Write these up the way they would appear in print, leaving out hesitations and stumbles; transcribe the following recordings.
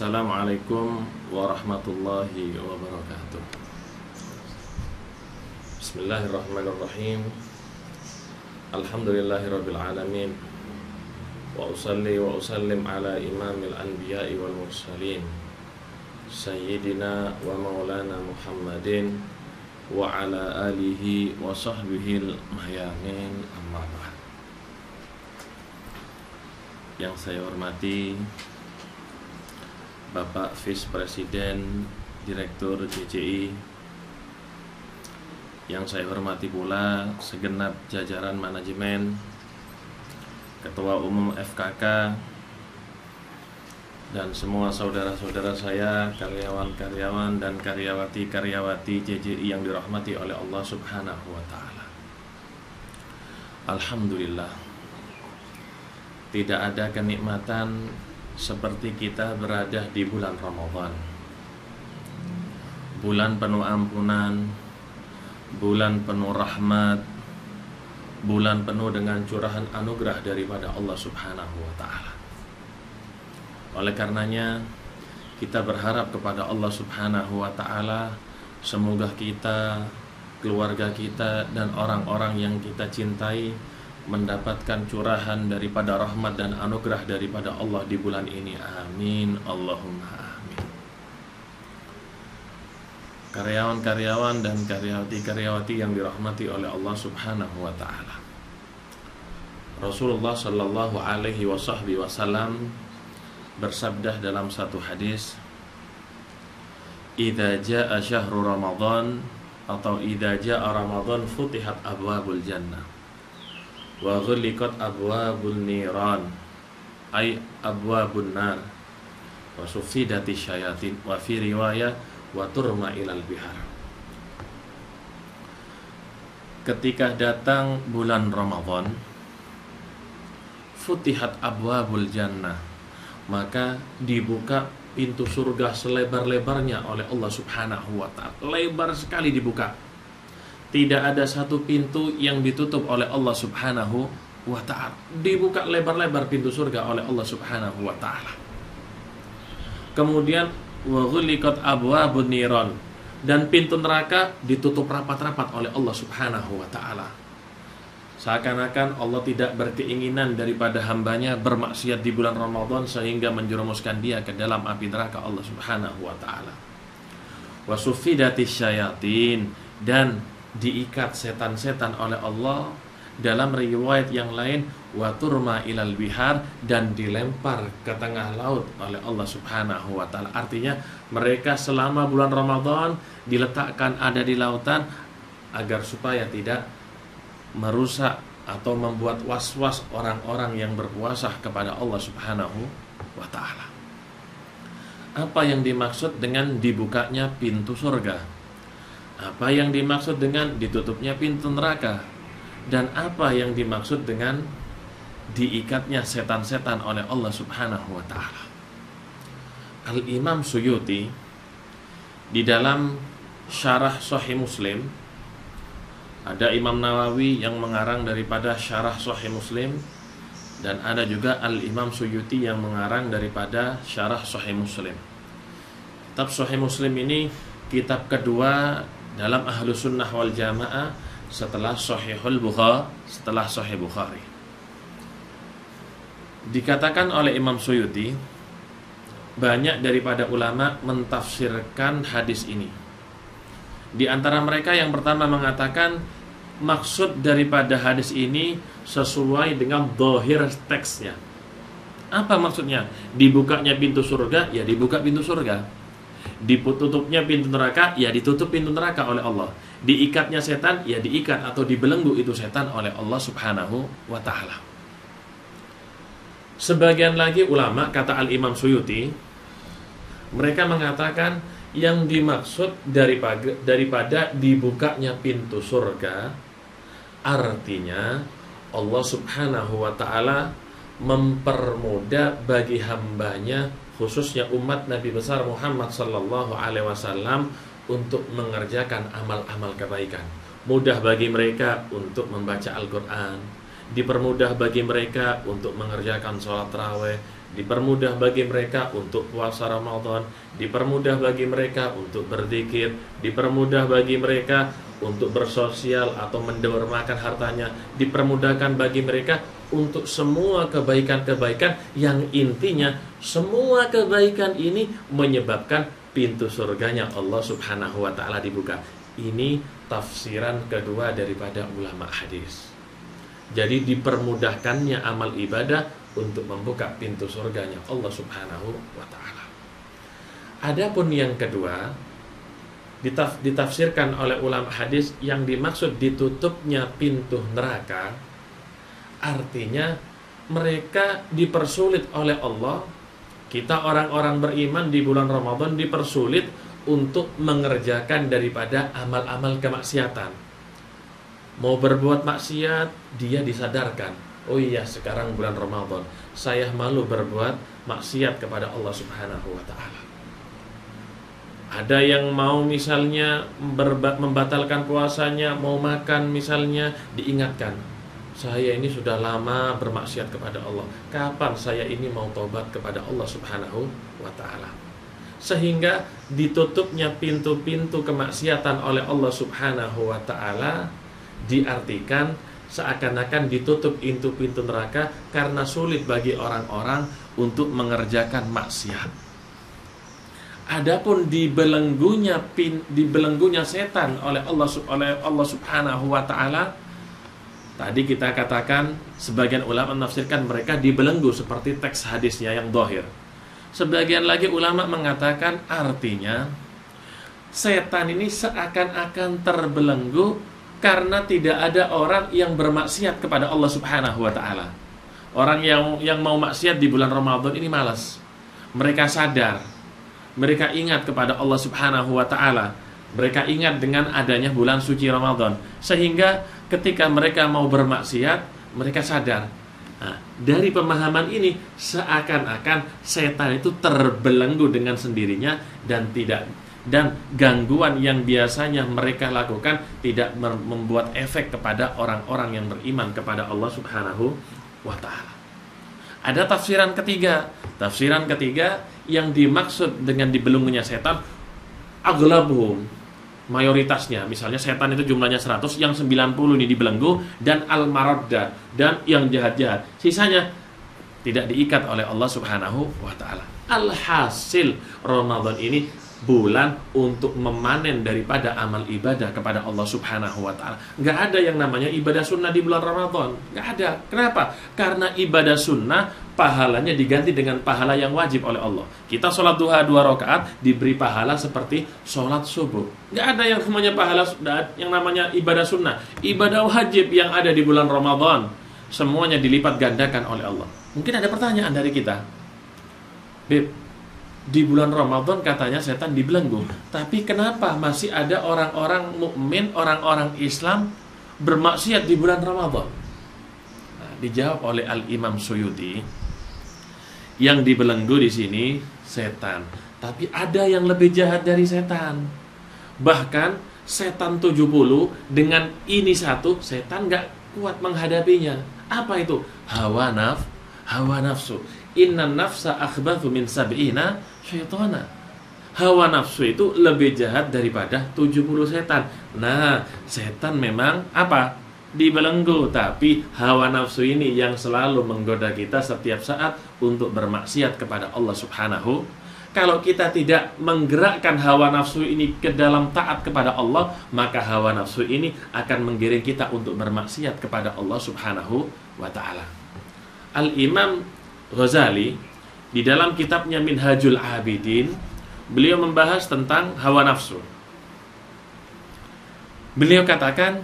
Assalamualaikum warahmatullahi wabarakatuh. Bismillahirrahmanirrahim. Alhamdulillahirabbil alamin. Wa usalli wa usallim ala imamil anbiya'i wal mursalin Sayyidina wa maulana Muhammadin wa ala alihi wa sahbihil mayamin, amma ba'd. Yang saya hormati Bapak Vice Presiden Direktur JCI, yang saya hormati pula segenap jajaran manajemen, Ketua Umum FKK, dan semua saudara-saudara saya, karyawan-karyawan dan karyawati-karyawati JCI yang dirahmati oleh Allah Subhanahu wa Ta'ala. Alhamdulillah, tidak ada kenikmatan seperti kita berada di bulan Ramadan, bulan penuh ampunan, bulan penuh rahmat, bulan penuh dengan curahan anugerah daripada Allah Subhanahu wa Ta'ala. Oleh karenanya, kita berharap kepada Allah Subhanahu wa Ta'ala, semoga kita, keluarga kita, dan orang-orang yang kita cintai mendapatkan curahan daripada rahmat dan anugerah daripada Allah di bulan ini. Amin, Allahumma amin. Karyawan-karyawan dan karyawati-karyawati yang dirahmati oleh Allah Subhanahu wa Ta'ala, Rasulullah Sallallahu Alaihi Wasallam bersabda dalam satu hadis, "Idza jaa syahru Ramadan," atau "Idza jaa Ramadan futihat abwabul jannah wa ghulliqat abwabun niran," ay abwabun nar, wa sufidati syayatin, wa fi riwayah wa turma ilal bihar. Ketika datang bulan Ramadan, futihat abwabul jannah, maka dibuka pintu surga selebar-lebarnya oleh Allah Subhanahu wa Ta'ala. Lebar sekali dibuka. Tidak ada satu pintu yang ditutup oleh Allah Subhanahu wa Ta'ala. Dibuka lebar-lebar pintu surga oleh Allah Subhanahu wa Ta'ala. Kemudian wa ghuliqat abwabun niran, dan pintu neraka ditutup rapat-rapat oleh Allah Subhanahu wa Ta'ala. Seakan-akan Allah tidak berkeinginan daripada hambanya bermaksiat di bulan Ramadan sehingga menjerumuskan dia ke dalam api neraka Allah Subhanahu wa Ta'ala. Wa sufidatis syayatin, dan diikat setan-setan oleh Allah. Dalam riwayat yang lain, wa turma ilal bihar, dan dilempar ke tengah laut oleh Allah Subhanahu wa Ta'ala. Artinya mereka selama bulan Ramadan diletakkan ada di lautan agar supaya tidak merusak atau membuat was-was orang-orang yang berpuasa kepada Allah Subhanahu wa Ta'ala. Apa yang dimaksud dengan dibukanya pintu surga? Apa yang dimaksud dengan ditutupnya pintu neraka? Dan apa yang dimaksud dengan diikatnya setan-setan oleh Allah Subhanahu wa Ta'ala? Al-Imam Suyuti di dalam syarah Sahih Muslim, ada Imam Nawawi yang mengarang daripada syarah Sahih Muslim, dan ada juga Al-Imam Suyuti yang mengarang daripada syarah Sahih Muslim. Kitab Sahih Muslim ini kitab kedua dalam Ahlus Sunnah wal Jamaah setelah Sahihul Bukhari, setelah Sahih Bukhari. Dikatakan oleh Imam Suyuti, banyak daripada ulama mentafsirkan hadis ini. Di antara mereka yang pertama mengatakan maksud daripada hadis ini sesuai dengan zahir teksnya. Apa maksudnya? Dibukanya pintu surga, ya dibuka pintu surga. Ditutupnya pintu neraka, ya ditutup pintu neraka oleh Allah. Diikatnya setan, ya diikat atau dibelenggu itu setan oleh Allah Subhanahu wa Ta'ala. Sebagian lagi ulama, kata Al-Imam Suyuti, mereka mengatakan yang dimaksud daripada dibukanya pintu surga, artinya Allah Subhanahu wa Ta'ala mempermudah bagi hambanya, khususnya umat Nabi besar Muhammad sallallahu alaihi wasallam, untuk mengerjakan amal-amal kebaikan. Mudah bagi mereka untuk membaca Al-Quran, dipermudah bagi mereka untuk mengerjakan sholat tarawih, dipermudah bagi mereka untuk puasa Ramadan, dipermudah bagi mereka untuk berzikir, dipermudah bagi mereka untuk bersosial atau mendermakan hartanya, dipermudahkan bagi mereka untuk semua kebaikan-kebaikan yang intinya semua kebaikan ini menyebabkan pintu surganya Allah Subhanahu wa taala dibuka. Ini tafsiran kedua daripada ulama hadis. Jadi dipermudahkannya amal ibadah untuk membuka pintu surganya Allah Subhanahu wa taala. Adapun yang kedua, ditafsirkan oleh ulama hadis yang dimaksud ditutupnya pintu neraka, artinya mereka dipersulit oleh Allah. Kita orang-orang beriman di bulan Ramadan dipersulit untuk mengerjakan daripada amal-amal kemaksiatan. Mau berbuat maksiat, dia disadarkan, oh iya sekarang bulan Ramadan, saya malu berbuat maksiat kepada Allah Subhanahu wa ta'ala. Ada yang mau misalnya membatalkan puasanya, mau makan misalnya, diingatkan, saya ini sudah lama bermaksiat kepada Allah, kapan saya ini mau tobat kepada Allah Subhanahu wa ta'ala. Sehingga ditutupnya pintu-pintu kemaksiatan oleh Allah Subhanahu wa ta'ala diartikan seakan-akan ditutup pintu-pintu neraka karena sulit bagi orang-orang untuk mengerjakan maksiat. Adapun dibelenggunya setan oleh Allah Subhanahu wa taala, tadi kita katakan sebagian ulama menafsirkan mereka dibelenggu seperti teks hadisnya yang dhahir. Sebagian lagi ulama mengatakan artinya setan ini seakan-akan terbelenggu karena tidak ada orang yang bermaksiat kepada Allah Subhanahu wa taala. Orang yang mau maksiat di bulan Ramadan ini malas. Mereka sadar, mereka ingat kepada Allah Subhanahu wa taala. Mereka ingat dengan adanya bulan suci Ramadan, sehingga ketika mereka mau bermaksiat, mereka sadar. Nah, dari pemahaman ini seakan-akan setan itu terbelenggu dengan sendirinya dan gangguan yang biasanya mereka lakukan tidak membuat efek kepada orang-orang yang beriman kepada Allah Subhanahu wa ta'ala. Ada tafsiran ketiga. Tafsiran ketiga yang dimaksud dengan dibelenggunya setan, aglabuhum, mayoritasnya. Misalnya setan itu jumlahnya 100, yang 90 ini dibelenggu, dan al-maradda, dan yang jahat-jahat. Sisanya tidak diikat oleh Allah Subhanahu wa ta'ala. Alhasil Ramadan ini bulan untuk memanen daripada amal ibadah kepada Allah Subhanahu wa ta'ala. Nggak ada yang namanya ibadah sunnah di bulan Ramadan. Nggak ada. Kenapa? Karena ibadah sunnah pahalanya diganti dengan pahala yang wajib oleh Allah. Kita sholat duha 2 rakaat diberi pahala seperti sholat subuh. Nggak ada yang namanya pahala yang namanya ibadah sunnah. Ibadah wajib yang ada di bulan Ramadan semuanya dilipat gandakan oleh Allah. Mungkin ada pertanyaan dari kita, Beb, di bulan Ramadan katanya setan dibelenggu, tapi kenapa masih ada orang-orang mukmin, orang-orang Islam bermaksiat di bulan Ramadan? Nah, dijawab oleh Al-Imam Suyuti, yang dibelenggu di sini setan, tapi ada yang lebih jahat dari setan. Bahkan setan 70 dengan ini satu, setan gak kuat menghadapinya. Apa itu? Hawa nafsu. Inna nafsa akhbathu min sab'ina syaitana. Hawa nafsu itu lebih jahat daripada 70 setan. Nah, setan memang apa? Dibelenggu, tapi hawa nafsu ini yang selalu menggoda kita setiap saat untuk bermaksiat kepada Allah Subhanahu. Kalau kita tidak menggerakkan hawa nafsu ini ke dalam taat kepada Allah, maka hawa nafsu ini akan menggiring kita untuk bermaksiat kepada Allah Subhanahu wa ta'ala. Al-Imam Ghazali di dalam kitabnya Minhajul Abidin, beliau membahas tentang hawa nafsu. Beliau katakan,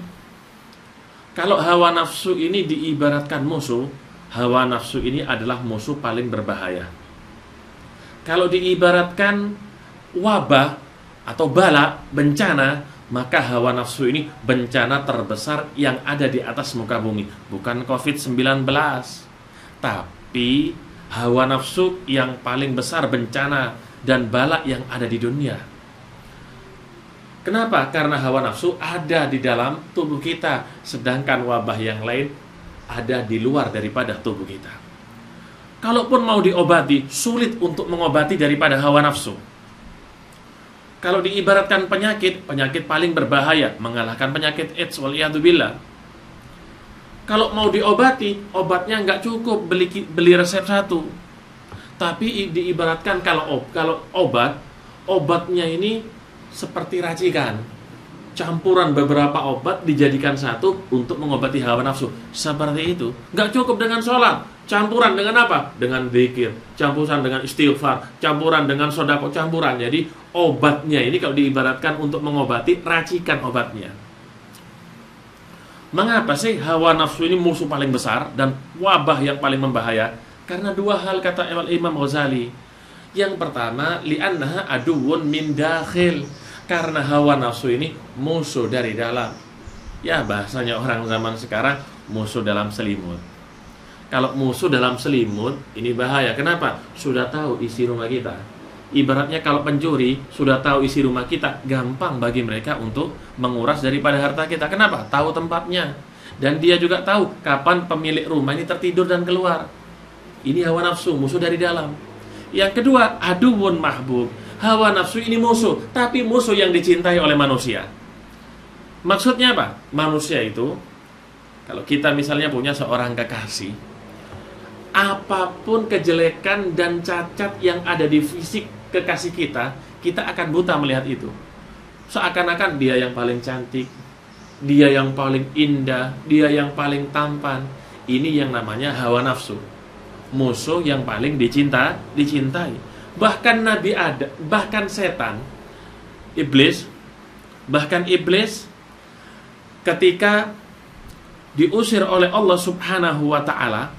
kalau hawa nafsu ini diibaratkan musuh, hawa nafsu ini adalah musuh paling berbahaya. Kalau diibaratkan wabah atau bala, bencana, maka hawa nafsu ini bencana terbesar yang ada di atas muka bumi. Bukan COVID-19, tapi hawa nafsu yang paling besar bencana dan bala yang ada di dunia. Kenapa? Karena hawa nafsu ada di dalam tubuh kita, sedangkan wabah yang lain ada di luar daripada tubuh kita. Kalaupun mau diobati, sulit untuk mengobati daripada hawa nafsu. Kalau diibaratkan penyakit, penyakit paling berbahaya, mengalahkan penyakit AIDS, waliyadzubillah. Kalau mau diobati, obatnya nggak cukup beli resep satu. Tapi diibaratkan kalau obatnya ini seperti racikan. Campuran beberapa obat dijadikan satu untuk mengobati hawa nafsu. Seperti itu. Nggak cukup dengan sholat. Campuran dengan apa? Dengan zikir. Campuran dengan istighfar. Campuran dengan sedekah. Campuran. Jadi obatnya ini kalau diibaratkan untuk mengobati, racikan obatnya. Mengapa sih hawa nafsu ini musuh paling besar dan wabah yang paling membahaya? Karena dua hal, kata Imam Ghazali. Yang pertama, li'annaha aduwwun min dakhil. Karena hawa nafsu ini musuh dari dalam. Ya, bahasanya orang zaman sekarang, musuh dalam selimut. Kalau musuh dalam selimut, ini bahaya. Kenapa? Sudah tahu isi rumah kita. Ibaratnya kalau pencuri sudah tahu isi rumah kita, gampang bagi mereka untuk menguras daripada harta kita. Kenapa? Tahu tempatnya. Dan dia juga tahu kapan pemilik rumah ini tertidur dan keluar. Ini hawa nafsu, musuh dari dalam. Yang kedua, aduwwun mahbub. Hawa nafsu ini musuh, tapi musuh yang dicintai oleh manusia. Maksudnya apa? Manusia itu, kalau kita misalnya punya seorang kekasih, apapun kejelekan dan cacat yang ada di fisik kekasih kita, kita akan buta melihat itu. Seakan-akan dia yang paling cantik, dia yang paling indah, dia yang paling tampan. Ini yang namanya hawa nafsu. Musuh yang paling dicintai. Bahkan Nabi Adam, bahkan setan, iblis, ketika diusir oleh Allah Subhanahu wa ta'ala,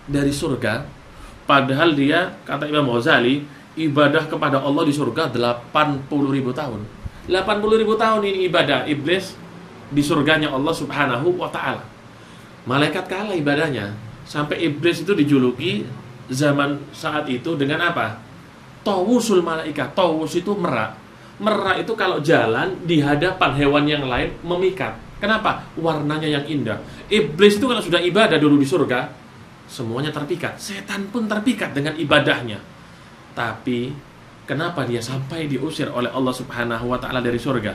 dari surga, padahal dia, kata Imam Ghazali, ibadah kepada Allah di surga 80.000 tahun. 80.000 tahun ini ibadah iblis di surganya Allah Subhanahu wa ta'ala. Malaikat kalah ibadahnya. Sampai iblis itu dijuluki zaman saat itu dengan apa? Tawusul malaikat. Tawus itu merak. Merak itu kalau jalan di hadapan hewan yang lain memikat. Kenapa? Warnanya yang indah. Iblis itu kalau sudah ibadah dulu di surga, semuanya terpikat. Setan pun terpikat dengan ibadahnya. Tapi kenapa dia sampai diusir oleh Allah Subhanahu wa ta'ala dari surga?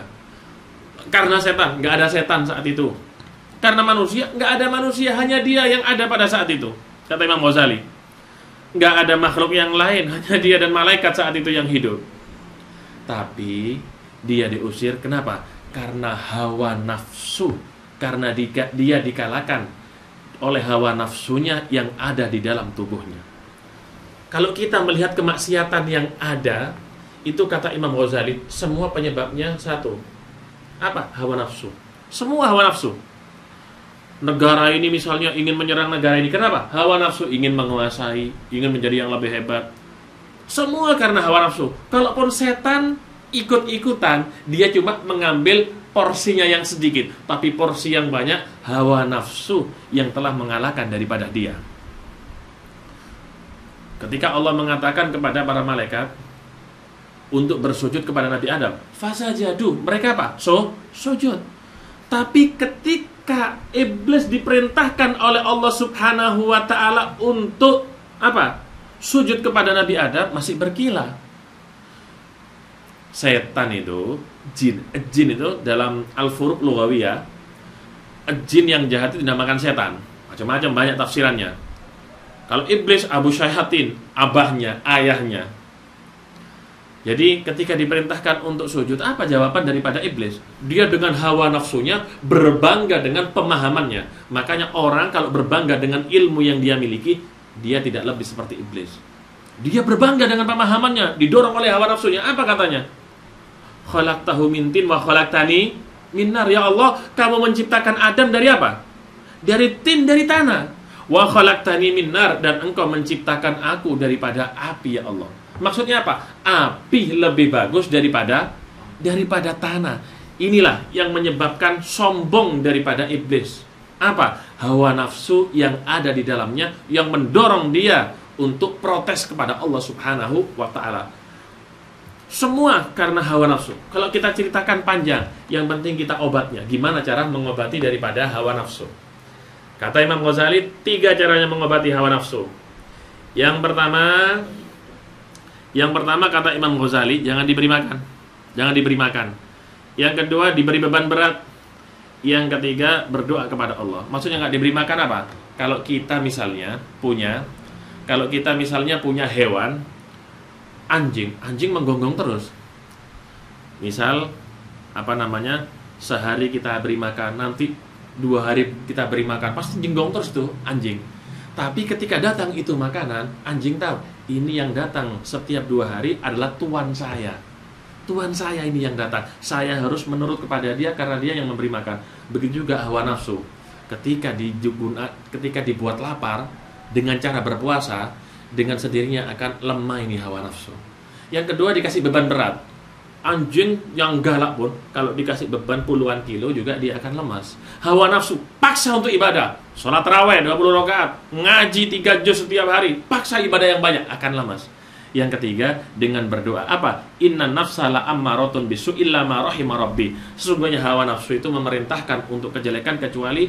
Karena setan. Nggak ada setan saat itu. Karena manusia, nggak ada manusia, hanya dia yang ada pada saat itu, kata Imam Ghazali. Nggak ada makhluk yang lain, hanya dia dan malaikat saat itu yang hidup. Tapi dia diusir, kenapa? Karena hawa nafsu. Karena dia dikalahkan oleh hawa nafsunya yang ada di dalam tubuhnya. Kalau kita melihat kemaksiatan yang ada, itu kata Imam Ghazali, semua penyebabnya satu. Apa? Hawa nafsu. Semua hawa nafsu. Negara ini misalnya ingin menyerang negara ini. Kenapa? Hawa nafsu, ingin menguasai, ingin menjadi yang lebih hebat. Semua karena hawa nafsu. Kalaupun setan ikut-ikutan, dia cuma mengambil porsinya yang sedikit, tapi porsi yang banyak hawa nafsu yang telah mengalahkan daripada dia. Ketika Allah mengatakan kepada para malaikat untuk bersujud kepada Nabi Adam, fasajadu, mereka apa? Sujud. Tapi ketika iblis diperintahkan oleh Allah Subhanahu wa ta'ala untuk apa? Sujud kepada Nabi Adam, masih berkilah. Setan itu, jin itu dalam Al-Furuq Lughawiyah, jin yang jahat itu dinamakan setan. Macam-macam banyak tafsirannya. Kalau iblis, Abu Syayatin, abahnya, ayahnya. Jadi ketika diperintahkan untuk sujud, apa jawaban daripada iblis? Dia dengan hawa nafsunya berbangga dengan pemahamannya. Makanya orang kalau berbangga dengan ilmu yang dia miliki, dia tidak lebih seperti iblis. Dia berbangga dengan pemahamannya, didorong oleh hawa nafsunya. Apa katanya? Khalaqtahu min tin wa khalaqtani min nar. Ya Allah, kamu menciptakan Adam dari apa? Dari tin, dari tanah. Wa khalaqtani min nar, dan engkau menciptakan aku daripada api, ya Allah. Maksudnya apa? Api lebih bagus daripada tanah. Inilah yang menyebabkan sombong daripada iblis. Apa? Hawa nafsu yang ada di dalamnya, yang mendorong dia untuk protes kepada Allah Subhanahu wa ta'ala. Semua karena hawa nafsu. Kalau kita ceritakan panjang, yang penting kita obatnya. Gimana cara mengobati daripada hawa nafsu? Kata Imam Ghazali, 3 caranya mengobati hawa nafsu. Yang pertama kata Imam Ghazali, jangan diberi makan. Jangan diberi makan. Yang kedua, diberi beban berat. Yang ketiga, berdoa kepada Allah. Maksudnya nggak diberi makan apa? Kalau kita misalnya punya hewan anjing menggonggong terus. Misal sehari kita beri makan, nanti 2 hari kita beri makan, pasti jenggong terus tuh anjing. Tapi ketika datang itu makanan, anjing tahu ini yang datang setiap 2 hari adalah tuan saya. Tuhan saya ini yang datang. Saya harus menurut kepada dia karena dia yang memberi makan. Begitu juga hawa nafsu. Ketika dibuat lapar dengan cara berpuasa, dengan sendirinya akan lemah ini hawa nafsu. Yang kedua, dikasih beban berat. Anjing yang galak pun kalau dikasih beban puluhan kilo juga dia akan lemas. Hawa nafsu, paksa untuk ibadah. Sholat tarawih 20 rakaat, ngaji 3 juz setiap hari, paksa ibadah yang banyak, akan lemas. Yang ketiga, dengan berdoa. Apa? Inna nafsa la ammaratun bisu illa ma rahima rabbi. Sesungguhnya hawa nafsu itu memerintahkan untuk kejelekan kecuali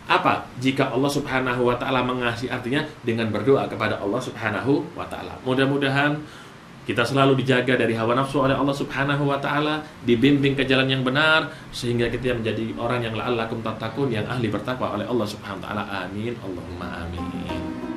apa? Jika Allah Subhanahu wa taala mengasihi, artinya dengan berdoa kepada Allah Subhanahu wa taala. Mudah-mudahan kita selalu dijaga dari hawa nafsu oleh Allah Subhanahu wa taala, dibimbing ke jalan yang benar sehingga kita menjadi orang yang la'allakum tattaqun, yang ahli bertakwa oleh Allah Subhanahu wa taala. Amin. Allahumma amin.